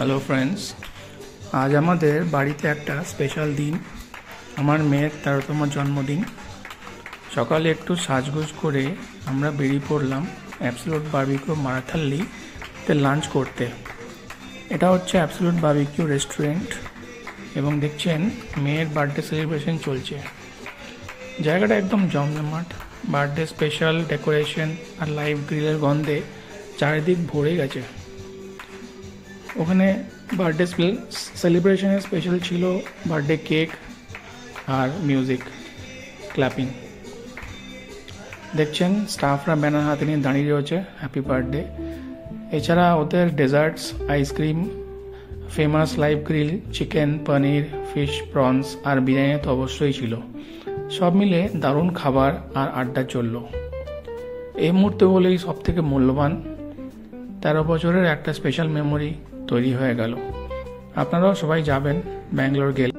Hello friends, আজ আমাদের বাড়িতে একটা স্পেশাল দিন। আমার মেয়ের 13তম জন্মদিন। সকালে একটু সাজগোজ করে আমরা বেরিয়ে পড়লাম অ্যাবসোলিউট বারবিকিউ মারাথাল্লিতে লাঞ্চ করতে। এটা হচ্ছে অ্যাবসোলিউট বারবিকিউ রেস্টুরেন্ট এবং দেখছেন মেয়ের বার্থডে সেলিব্রেশন চলছে। জায়গাটা একদম জমজমাট, বার্থডে স্পেশাল ডেকোরেশন আর লাইভ গ্রিলের গন্ধে চারিদিক ভরে গেছে। ওখানে বার্থডে সেলিব্রেশনে স্পেশাল ছিল বার্থডে কেক আর মিউজিক ক্ল্যাপিং। দেখছেন স্টাফরা ব্যানার হাতে নিয়ে দাঁড়িয়ে রয়েছে হ্যাপি বার্থডে। এছাড়া ওদের desserts, ice cream, famous live grill, chicken, paneer, fish, prawns আর বিরিয়ানি তো অবশ্যই ছিল। সব মিলে দারুণ খাবার আর আড্ডা চলল। এই মুহূর্তে বলেই সব থেকে মূল্যবান 13 বছরের একটা স্পেশাল মেমোরি তৈরি হয়ে গেল। আপনারাও সবাই যাবেন ব্যাঙ্গালোর গেলে।